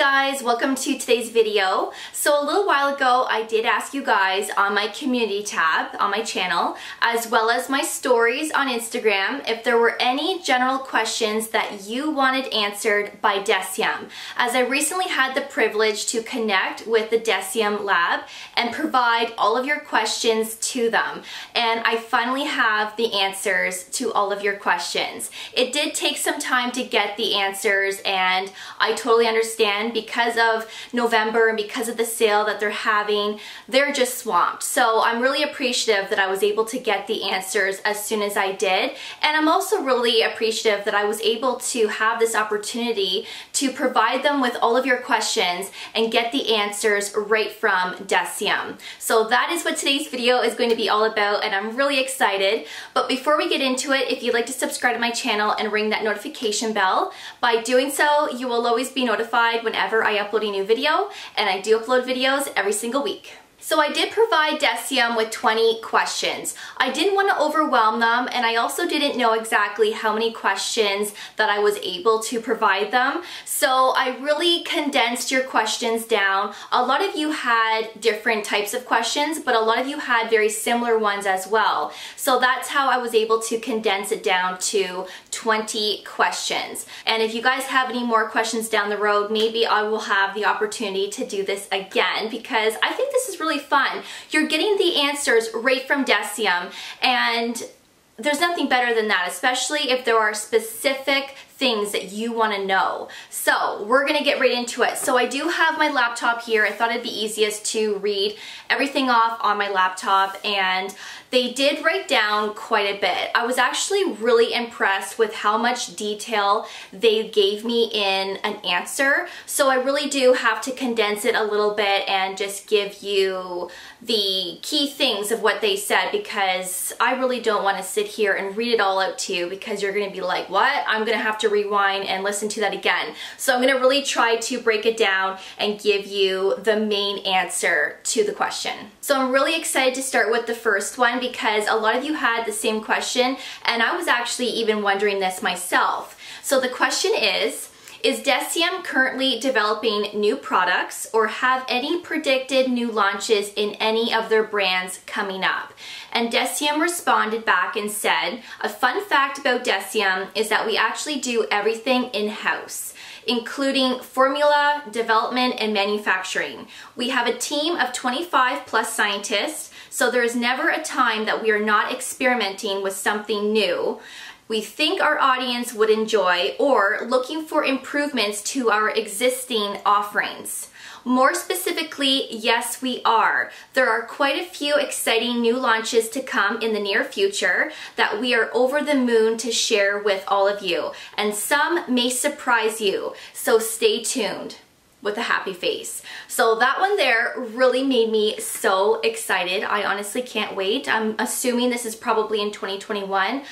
guys, welcome to today's video. So a little while ago I did ask you guys on my community tab on my channel as well as my stories on Instagram if there were any general questions that you wanted answered by Deciem, as I recently had the privilege to connect with the Deciem lab and provide all of your questions to them, and I finally have the answers to all of your questions. It did take some time to get the answers, and I totally understand because of November and because of the sale that they're having, they're just swamped. So I'm really appreciative that I was able to get the answers as soon as I did, and I'm also really appreciative that I was able to have this opportunity to provide them with all of your questions and get the answers right from Deciem. So that is what today's video is going to be all about, and I'm really excited. But before we get into it, if you'd like to subscribe to my channel and ring that notification bell, by doing so you will always be notified whenever I upload a new video, and I do upload videos every single week. So I did provide Deciem with 20 questions. I didn't want to overwhelm them, and I also didn't know exactly how many questions that I was able to provide them. So I really condensed your questions down. A lot of you had different types of questions, but a lot of you had very similar ones as well. So that's how I was able to condense it down to 20 questions. And if you guys have any more questions down the road, maybe I will have the opportunity to do this again, because I think this is really fun. You're getting the answers right from Deciem, and there's nothing better than that, especially if there are specific things that you want to know. So we're gonna get right into it. So I do have my laptop here. I thought it'd be easiest to read everything off on my laptop, and they did write down quite a bit. I was actually really impressed with how much detail they gave me in an answer. So I really do have to condense it a little bit and just give you the key things of what they said, because I really don't want to sit here and read it all out to you, because you're going to be like, what? I'm going to have to rewind and listen to that again. So I'm going to really try to break it down and give you the main answer to the question. So I'm really excited to start with the first one, because a lot of you had the same question, and I was actually even wondering this myself. So the question is Deciem currently developing new products or have any predicted new launches in any of their brands coming up? And Deciem responded back and said, a fun fact about Deciem is that we actually do everything in-house, including formula, development, and manufacturing. We have a team of 25 plus scientists, so there is never a time that we are not experimenting with something new we think our audience would enjoy or looking for improvements to our existing offerings. More specifically, yes, we are. There are quite a few exciting new launches to come in the near future that we are over the moon to share with all of you, and some may surprise you, so stay tuned, with a happy face. So that one there really made me so excited. I honestly can't wait. I'm assuming this is probably in 2021,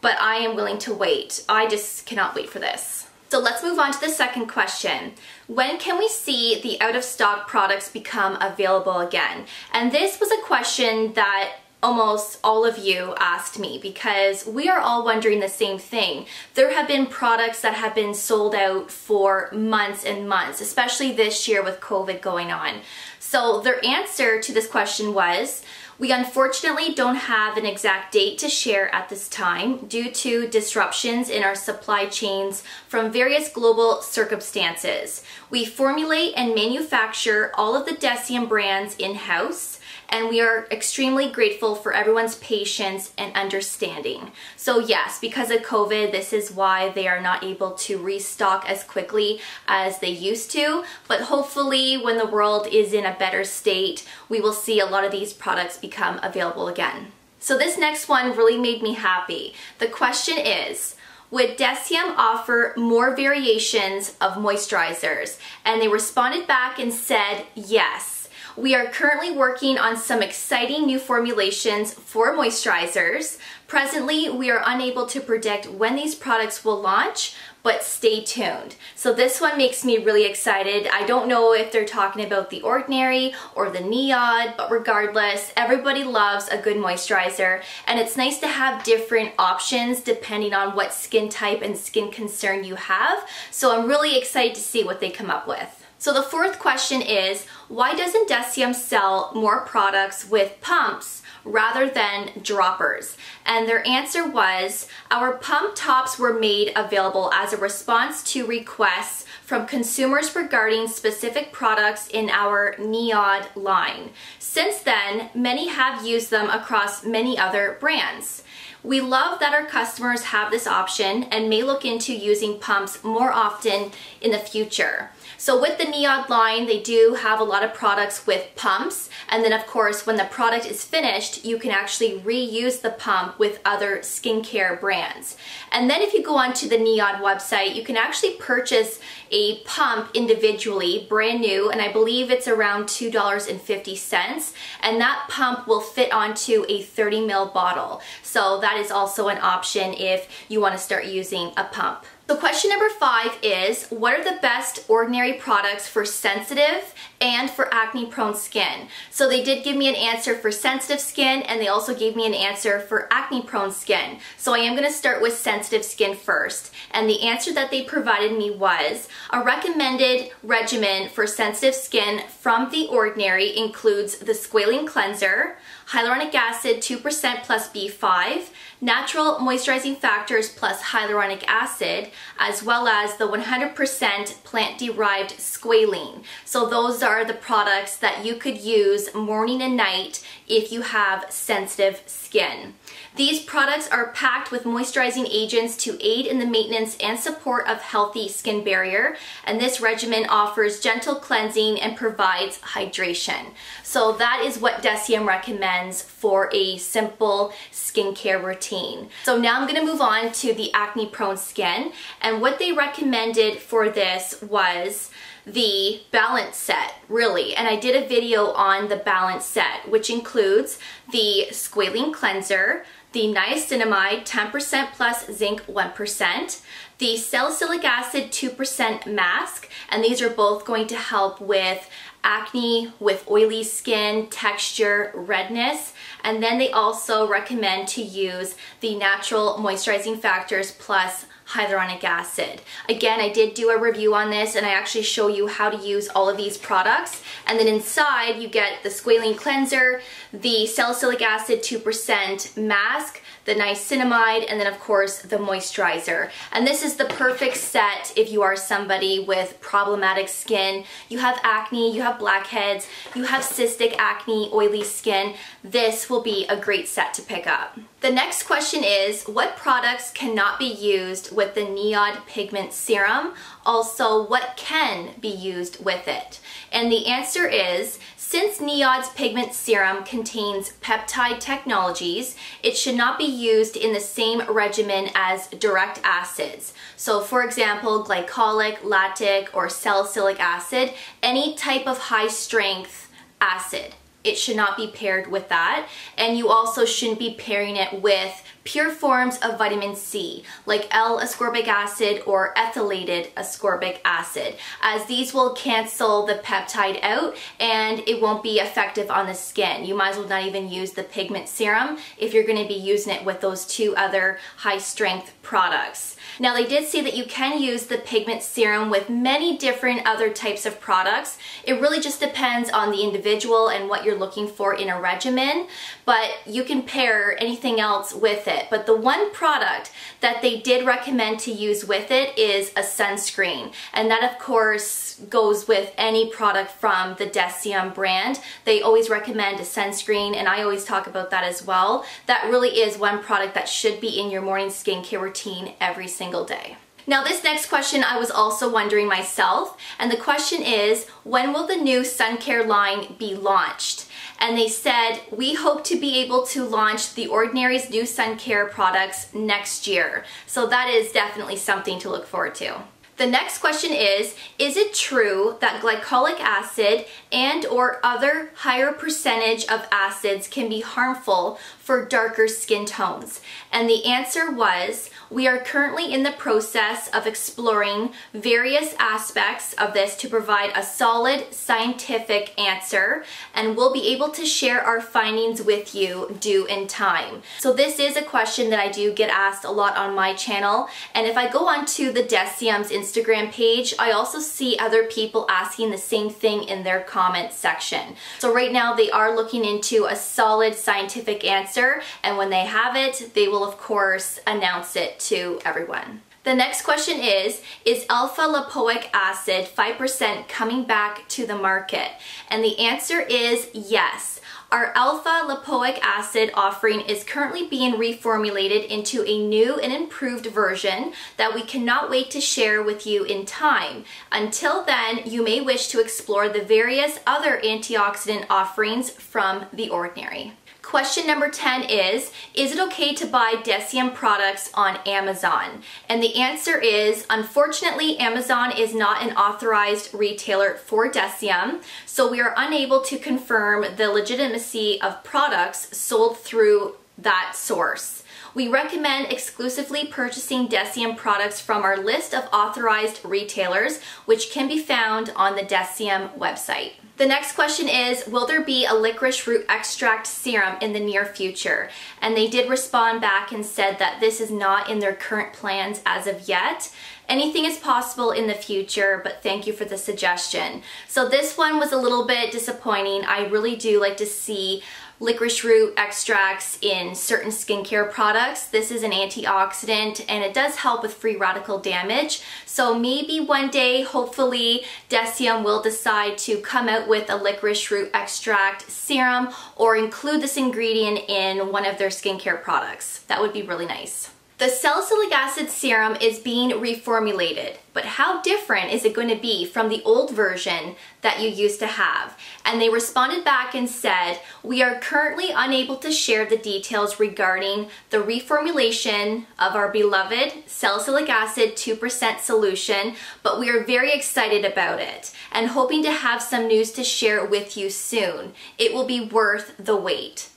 but I am willing to wait. I just cannot wait for this. So let's move on to the second question. When can we see the out-of-stock products become available again? And this was a question that almost all of you asked me, because we are all wondering the same thing. There have been products that have been sold out for months and months, especially this year with COVID going on. So their answer to this question was, we unfortunately don't have an exact date to share at this time due to disruptions in our supply chains from various global circumstances. We formulate and manufacture all of the Deciem brands in-house, and we are extremely grateful for everyone's patience and understanding. So yes, because of COVID, this is why they are not able to restock as quickly as they used to, but hopefully when the world is in a better state, we will see a lot of these products become available again. So this next one really made me happy. The question is, would Deciem offer more variations of moisturizers? And they responded back and said yes. We are currently working on some exciting new formulations for moisturizers. Presently, we are unable to predict when these products will launch, but stay tuned. So this one makes me really excited. I don't know if they're talking about the Ordinary or the Neon, but regardless, everybody loves a good moisturizer, and it's nice to have different options depending on what skin type and skin concern you have. So I'm really excited to see what they come up with. So the fourth question is, why doesn't Deciem sell more products with pumps rather than droppers? And their answer was, our pump tops were made available as a response to requests from consumers regarding specific products in our Neon line. Since then, many have used them across many other brands. We love that our customers have this option and may look into using pumps more often in the future. So with the Neon line, they do have a lot of products with pumps, and then of course when the product is finished, you can actually reuse the pump with other skincare brands. And then if you go onto the Neon website, you can actually purchase a pump individually, brand new, and I believe it's around $2.50, and that pump will fit onto a 30 ml bottle. So that is also an option if you want to start using a pump. So question number 5 is, what are the best ordinary products for sensitive and for acne prone skin? So they did give me an answer for sensitive skin, and they also gave me an answer for acne prone skin. So I am going to start with sensitive skin first. And the answer that they provided me was, a recommended regimen for sensitive skin from The Ordinary includes the Squalene Cleanser, hyaluronic acid 2% plus B5, natural moisturizing factors plus hyaluronic acid, as well as the 100% plant-derived squalene. So those are the products that you could use morning and night if you have sensitive skin. These products are packed with moisturizing agents to aid in the maintenance and support of healthy skin barrier, and this regimen offers gentle cleansing and provides hydration. So that is what Deciem recommends for a simple skincare routine. So now I'm going to move on to the acne prone skin, and what they recommended for this was the balance set, really. And I did a video on the balance set, which includes the Squalene Cleanser, the Niacinamide 10% plus zinc 1%, the salicylic acid 2% mask, and these are both going to help with acne, with oily skin, texture, redness, and then they also recommend to use the natural moisturizing factors plus hyaluronic acid. Again, I did do a review on this, and I actually show you how to use all of these products. And then inside you get the Squalene Cleanser, the salicylic acid 2% mask, the niacinamide, and then of course the moisturizer. And this is the perfect set if you are somebody with problematic skin. You have acne, you have blackheads, you have cystic acne, oily skin. This will be a great set to pick up. The next question is, what products cannot be used with the Neon Pigment Serum? Also, what can be used with it? And the answer is, since Neon's Pigment Serum contains peptide technologies, it should not be used in the same regimen as direct acids. So for example, glycolic, lactic, or salicylic acid, any type of high strength acid. It should not be paired with that, and you also shouldn't be pairing it with pure forms of vitamin C, like L-ascorbic acid or ethylated ascorbic acid, as these will cancel the peptide out and it won't be effective on the skin. You might as well not even use the pigment serum if you're going to be using it with those two other high strength products. Now they did say that you can use the pigment serum with many different other types of products. It really just depends on the individual and what you're looking for in a regimen, but you can pair anything else with it. But the one product that they did recommend to use with it is a sunscreen, and that of course goes with any product from the Deciem brand. They always recommend a sunscreen, and I always talk about that as well. That really is one product that should be in your morning skincare routine every single day. Now this next question I was also wondering myself, and the question is, when will the new Suncare line be launched? And they said, we hope to be able to launch The Ordinary's new Suncare products next year. So that is definitely something to look forward to. The next question is it true that glycolic acid and or other higher percentage of acids can be harmful for darker skin tones? And the answer was, we are currently in the process of exploring various aspects of this to provide a solid scientific answer, and we'll be able to share our findings with you due in time. So this is a question that I do get asked a lot on my channel, and if I go onto the Deciem's Instagram page, I also see other people asking the same thing in their comment section. So right now they are looking into a solid scientific answer, and when they have it, they will of course announce it to everyone. The next question is alpha lipoic acid 5% coming back to the market? And the answer is yes. Our alpha lipoic acid offering is currently being reformulated into a new and improved version that we cannot wait to share with you in time. Until then, you may wish to explore the various other antioxidant offerings from The Ordinary. Question number 10 is it okay to buy Deciem products on Amazon? And the answer is, unfortunately, Amazon is not an authorized retailer for Deciem, so we are unable to confirm the legitimacy of products sold through that source. We recommend exclusively purchasing Deciem products from our list of authorized retailers, which can be found on the Deciem website. The next question is, will there be a licorice root extract serum in the near future? And they did respond back and said that this is not in their current plans as of yet. Anything is possible in the future, but thank you for the suggestion. So this one was a little bit disappointing. I really do like to see licorice root extracts in certain skincare products. This is an antioxidant and it does help with free radical damage. So maybe one day, hopefully, Deciem will decide to come out with a licorice root extract serum or include this ingredient in one of their skincare products. That would be really nice. The salicylic acid serum is being reformulated, but how different is it going to be from the old version that you used to have? And they responded back and said, we are currently unable to share the details regarding the reformulation of our beloved salicylic acid 2% solution, but we are very excited about it and hoping to have some news to share with you soon. It will be worth the wait.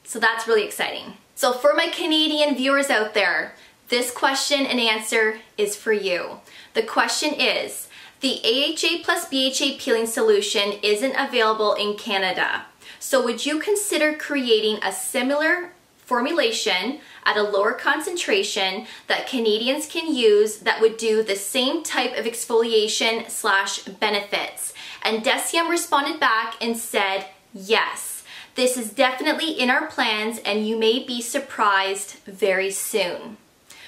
So that's really exciting. So for my Canadian viewers out there, this question and answer is for you. The question is, the AHA plus BHA peeling solution isn't available in Canada. So would you consider creating a similar formulation at a lower concentration that Canadians can use that would do the same type of exfoliation / benefits? And Deciem responded back and said, yes. This is definitely in our plans and you may be surprised very soon.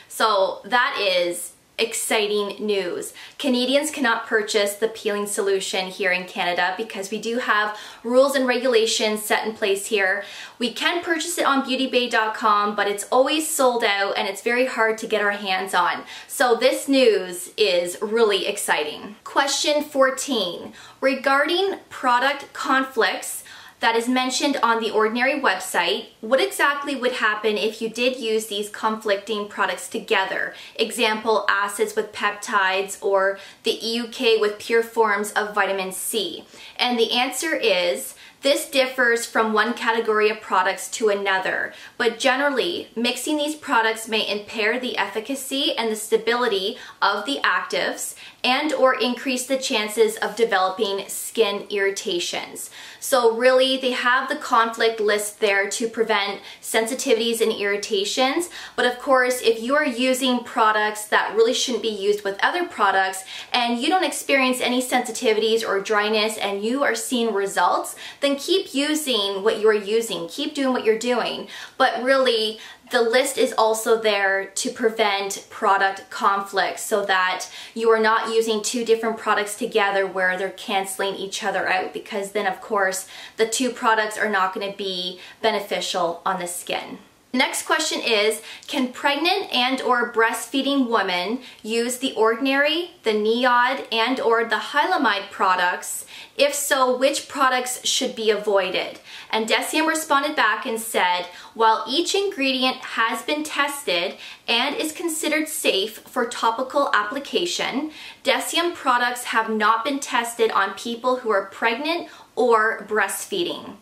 So that is exciting news. Canadians cannot purchase the peeling solution here in Canada because we do have rules and regulations set in place here. We can purchase it on beautybay.com, but it's always sold out and it's very hard to get our hands on. So this news is really exciting. Question 14. Regarding product conflicts that is mentioned on the Ordinary website, what exactly would happen if you did use these conflicting products together? Example, acids with peptides or the EUK with pure forms of vitamin C. And the answer is, this differs from one category of products to another, but generally, mixing these products may impair the efficacy and the stability of the actives and or increase the chances of developing skin irritations. So really, they have the conflict list there to prevent sensitivities and irritations, but of course, if you are using products that really shouldn't be used with other products and you don't experience any sensitivities or dryness and you are seeing results, then keep using what you're using, keep doing what you're doing. But really, the list is also there to prevent product conflicts so that you are not using two different products together where they're canceling each other out, because then of course the two products are not going to be beneficial on the skin. Next question is, can pregnant and or breastfeeding women use the Ordinary, the Neon, and or the Niacinamide products? If so, which products should be avoided? And Deciem responded back and said, while each ingredient has been tested and is considered safe for topical application, Deciem products have not been tested on people who are pregnant or breastfeeding.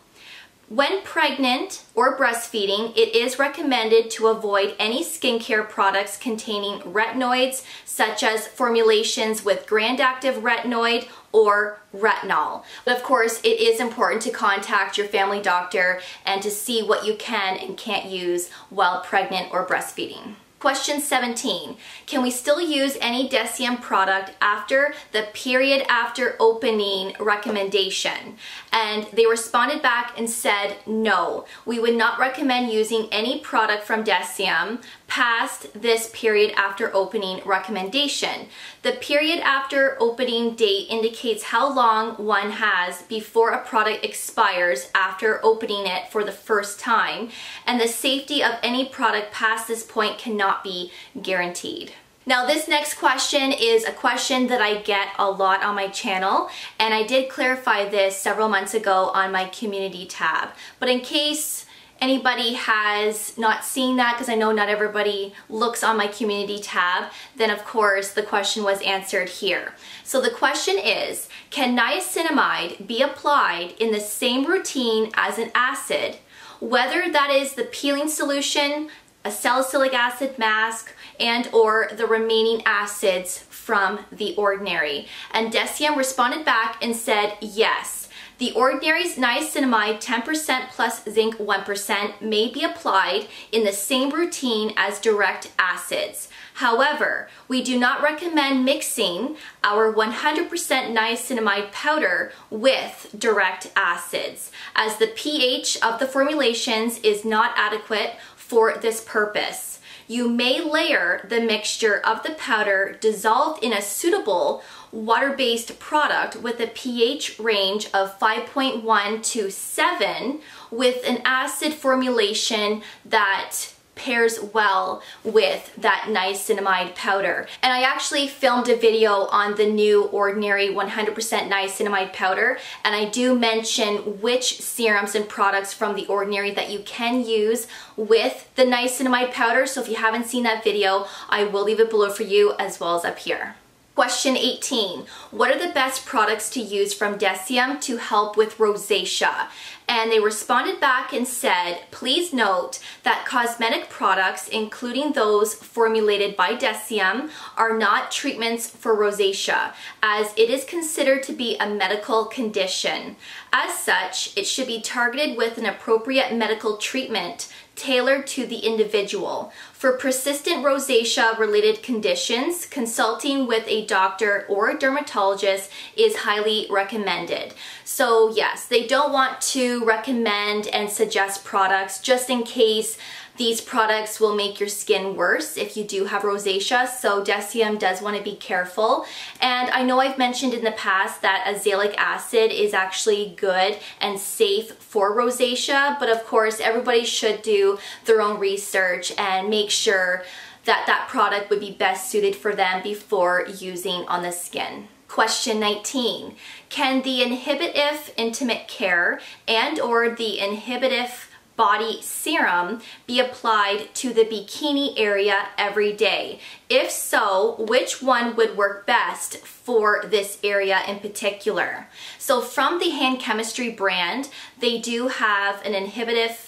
When pregnant or breastfeeding, it is recommended to avoid any skincare products containing retinoids, such as formulations with Grand Active Retinoid or retinol. But of course, it is important to contact your family doctor and to see what you can and can't use while pregnant or breastfeeding. Question 17, can we still use any Deciem product after the period after opening recommendation? And they responded back and said, no, we would not recommend using any product from Deciem past this period after opening recommendation. The period after opening date indicates how long one has before a product expires after opening it for the first time, and the safety of any product past this point cannot be guaranteed. Now this next question is a question that I get a lot on my channel, and I did clarify this several months ago on my community tab. But in case anybody has not seen that, because I know not everybody looks on my community tab, then of course the question was answered here. So the question is, can niacinamide be applied in the same routine as an acid, whether that is the peeling solution, a salicylic acid mask, and or the remaining acids from the Ordinary? And Deciem responded back and said yes. The Ordinary's niacinamide 10% plus zinc 1% may be applied in the same routine as direct acids. However, we do not recommend mixing our 100% niacinamide powder with direct acids, as the pH of the formulations is not adequate for this purpose. You may layer the mixture of the powder dissolved in a suitable water-based product with a pH range of 5.1 to 7 with an acid formulation that pairs well with that niacinamide powder. And I actually filmed a video on the new Ordinary 100% niacinamide powder, and I do mention which serums and products from the Ordinary that you can use with the niacinamide powder. So if you haven't seen that video, I will leave it below for you as well as up here. Question 18, what are the best products to use from Deciem to help with rosacea? And they responded back and said, please note that cosmetic products, including those formulated by Deciem, are not treatments for rosacea, as it is considered to be a medical condition. As such, it should be targeted with an appropriate medical treatment tailored to the individual. For persistent rosacea-related conditions, consulting with a doctor or a dermatologist is highly recommended. So yes, they don't want to recommend and suggest products just in case these products will make your skin worse if you do have rosacea, so Deciem does want to be careful. And I know I've mentioned in the past that azelaic acid is actually good and safe for rosacea, but of course everybody should do their own research and make sure that that product would be best suited for them before using on the skin. Question 19, can the Inhibitive Intimate Care and or the Inhibitive Body Serum be applied to the bikini area every day? If so, which one would work best for this area in particular? So from the Hand Chemistry brand, they do have an Inhibitive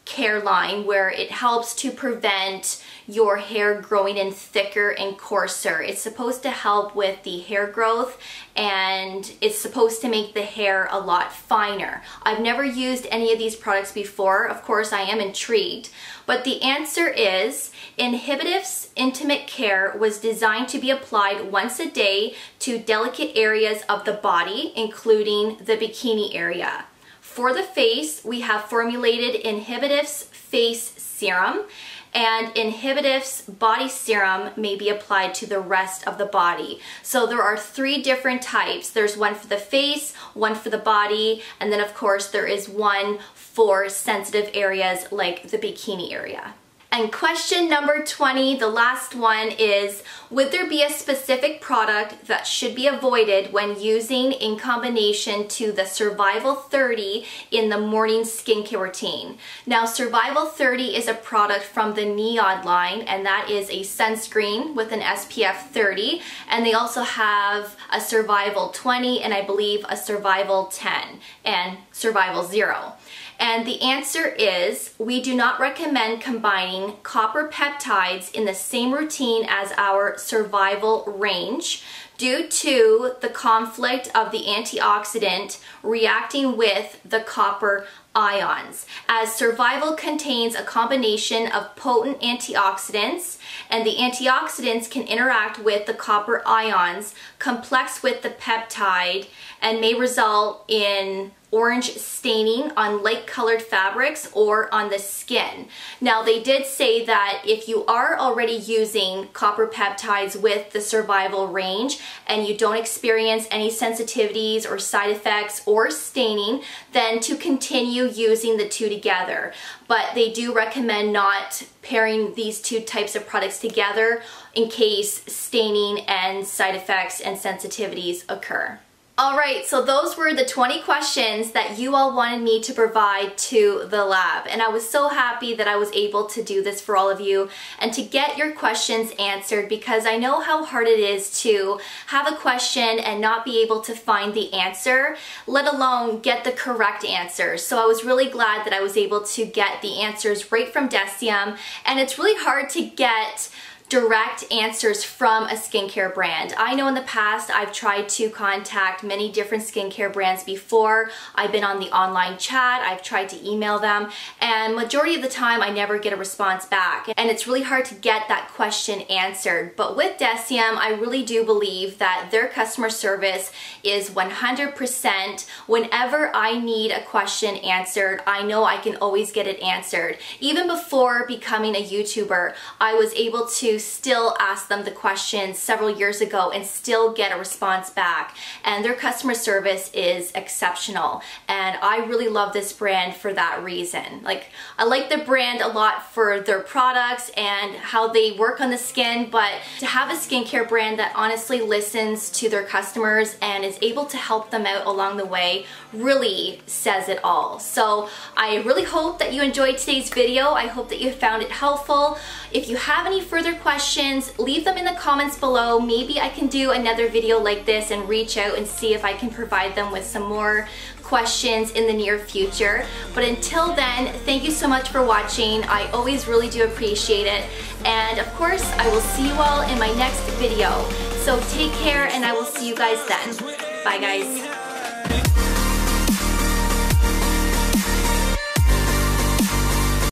Care line where it helps to prevent your hair growing in thicker and coarser. It's supposed to help with the hair growth, and it's supposed to make the hair a lot finer. I've never used any of these products before. Of course, I am intrigued, but the answer is Inhibitive's Intimate Care was designed to be applied once a day to delicate areas of the body, including the bikini area. For the face, we have formulated Inhibitive's Face Serum, and Inhibitive's Body Serum may be applied to the rest of the body. So there are 3 different types. There's one for the face, one for the body, and then of course there is one for sensitive areas like the bikini area. And question number 20, the last one, is would there be a specific product that should be avoided when using in combination to the Survival 30 in the morning skincare routine? Now, Survival 30 is a product from the Neon line, and that is a sunscreen with an SPF 30, and they also have a Survival 20 and I believe a Survival 10 and Survival 0. And the answer is we do not recommend combining copper peptides in the same routine as our Survival range due to the conflict of the antioxidant reacting with the copper ions, as survival contains a combination of potent antioxidants, and the antioxidants can interact with the copper ions, complex with the peptide, and may result in orange staining on light colored fabrics or on the skin. Now, they did say that if you are already using copper peptides with the survival range and you don't experience any sensitivities or side effects or staining, then to continue using the two together. But they do recommend not pairing these two types of products together in case staining and side effects and sensitivities occur. Alright, so those were the 20 questions that you all wanted me to provide to the lab, and I was so happy that I was able to do this for all of you and to get your questions answered, because I know how hard it is to have a question and not be able to find the answer, let alone get the correct answer. So I was really glad that I was able to get the answers right from Deciem, and it's really hard to get direct answers from a skincare brand. I know in the past I've tried to contact many different skincare brands before. I've been on the online chat, I've tried to email them, and majority of the time I never get a response back. And it's really hard to get that question answered. But with Deciem, I really do believe that their customer service is 100%. Whenever I need a question answered, I know I can always get it answered. Even before becoming a YouTuber, I was able to still ask them the questions several years ago and still get a response back, and their customer service is exceptional, and I really love this brand for that reason. Like, I like the brand a lot for their products and how they work on the skin, but to have a skincare brand that honestly listens to their customers and is able to help them out along the way really says it all. So I really hope that you enjoyed today's video. I hope that you found it helpful. If you have any further questions, leave them in the comments below. Maybe I can do another video like this and reach out and see if I can provide them with some more questions in the near future. But until then, thank you so much for watching. I always really do appreciate it. And of course, I will see you all in my next video. So take care, and I will see you guys then. Bye guys.